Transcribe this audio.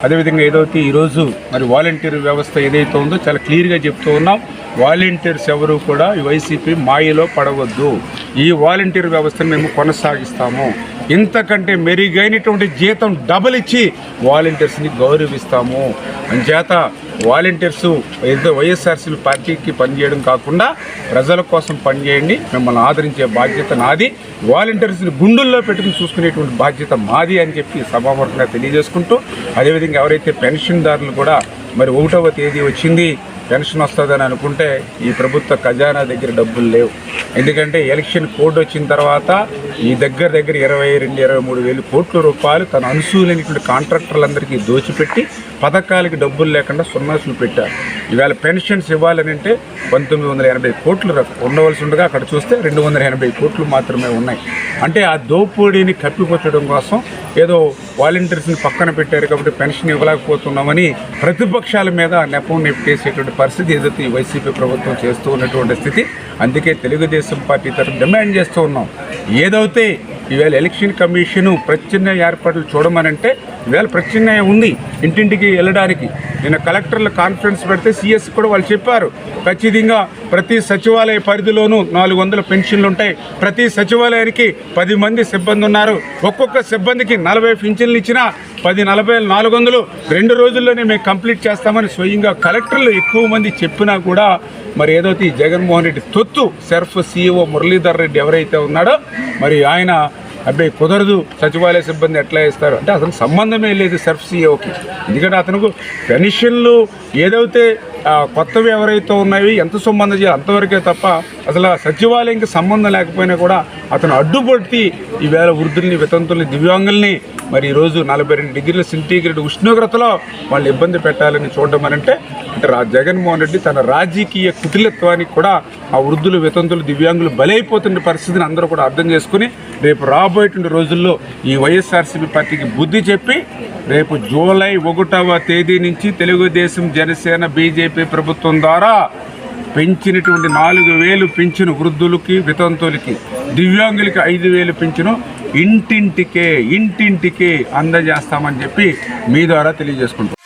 అదేవిధంగా ఏదైతే ఈరోజు మరి వాలంటీర్ వ్యవస్థ ఏదైతే ఉందో చాలా క్లియర్గా చెప్తూ ఉన్నాం. వాలంటీర్స్ ఎవరు కూడా ఈ వైసీపీ మాయలో పడవద్దు. ఈ వాలంటీర్ వ్యవస్థను మేము కొనసాగిస్తాము. ఇంతకంటే మెరుగైనటువంటి జీతం డబుల్ ఇచ్చి వాలంటీర్స్ని గౌరవిస్తాము. అంచేత వాలంటీర్సు ఏదో వైఎస్ఆర్సీపీ పార్టీకి పనిచేయడం కాకుండా ప్రజల కోసం పనిచేయండి. మిమ్మల్ని ఆదరించే బాధ్యత నాది. వాలంటీర్స్ని గుండెల్లో పెట్టుకుని చూసుకునేటువంటి బాధ్యత మాది అని చెప్పి సభాముఖంగా తెలియజేసుకుంటూ, అదేవిధంగా ఎవరైతే పెన్షన్దారులు కూడా మరి 1వ తేదీ వచ్చింది పెన్షన్ వస్తుందని అనుకుంటే ఈ ప్రభుత్వ ఖజానా దగ్గర డబ్బులు లేవు. ఎందుకంటే ఎలక్షన్ కోడ్ వచ్చిన తర్వాత ఈ దగ్గర 22-23 వేల కోట్ల రూపాయలు తన అనుసూలైనటువంటి కాంట్రాక్టర్లందరికీ దోచిపెట్టి పథకాలకి డబ్బులు లేకుండా సున్నాసులు పెట్టారు. ఈవేళ పెన్షన్స్ ఇవ్వాలని అంటే 1980 కోట్లు ఉండవలసి ఉండగా అక్కడ చూస్తే 280 కోట్లు మాత్రమే ఉన్నాయి. అంటే ఆ దోపిడీని కప్పిపుచ్చడం కోసం ఏదో వాలంటీర్స్ని పక్కన పెట్టారు కాబట్టి పెన్షన్ ఇవ్వలేకపోతున్నామని ప్రతిపక్షాల మీద నెపం నెప్పేసేటువంటి పరిస్థితి ఏదైతే ఈ వైసీపీ ప్రభుత్వం చేస్తూ ఉన్నటువంటి స్థితి. అందుకే తెలుగుదేశం పార్టీ తరఫున డిమాండ్ చేస్తూ ఉన్నాం. ఏదైతే ఈవేళ ఎలక్షన్ కమిషను ప్రత్యామ్నాయ ఏర్పాట్లు చూడమనంటే ఈవేళ ప్రత్యామ్నాయం ఉంది ఇంటింటికి వెళ్ళడానికి. నిన్న కలెక్టర్ల కాన్ఫరెన్స్ పెడితే సిఎస్ కూడా వాళ్ళు చెప్పారు, ఖచ్చితంగా ప్రతి సచివాలయ పరిధిలోనూ 400 పెన్షన్లు ఉంటాయి. ప్రతి సచివాలయానికి 10 మంది సిబ్బంది ఉన్నారు. ఒక్కొక్క సిబ్బందికి 40 పెన్షన్లు ఇచ్చినా 10-40-400 2 రోజుల్లోనే మేము కంప్లీట్ చేస్తామని స్వయంగా కలెక్టర్లు ఎక్కువ మంది చెప్పినా కూడా మరి ఏదైతే ఈ జగన్మోహన్ రెడ్డి తొత్తు సెర్ఫ్ సీఈఓ మురళీధర్ రెడ్డి ఎవరైతే ఉన్నాడో మరి ఆయన అబ్బాయి కుదరదు, సచివాలయ సిబ్బంది ఎట్లా ఇస్తారు అంటే అతను సంబంధమే లేదు సెర్ఫ్ సీఈఓకి. ఎందుకంటే అతనికి పెన్షన్లు ఏదైతే కొత్తవి ఎవరైతే ఉన్నాయో ఎంత సంబంధం చేయాలి అంతవరకే తప్ప అసలు సచివాలయంకి సంబంధం లేకపోయినా కూడా అతను అడ్డుపట్టి ఈవేళ వృద్ధుల్ని, వితంతుల్ని, దివ్యాంగుల్ని మరి ఈరోజు 42 డిగ్రీల సెంటీగ్రేడ్ ఉష్ణోగ్రతలో వాళ్ళు ఇబ్బంది పెట్టాలని చూడడం అంటే జగన్మోహన్ రెడ్డి తన రాజకీయ కుటిలత్వానికి కూడా ఆ వృద్ధులు, వితంతులు, దివ్యాంగులు బలైపోతున్న పరిస్థితిని అందరూ కూడా అర్థం చేసుకుని రేపు రాబోయేటువంటి రోజుల్లో ఈ వైఎస్ఆర్సీపీ పార్టీకి బుద్ధి చెప్పి రేపు జూలై 1వ తేదీ నుంచి తెలుగుదేశం, జనసేన, బీజేపీ ప్రభుత్వం ద్వారా పెంచినటువంటి 4,000 పింఛను వృద్ధులకి, వితంతులకి, దివ్యాంగులకి 5,000 పింఛను ఇంటింటికే అందజేస్తామని చెప్పి మీ ద్వారా తెలియజేసుకుంటాం.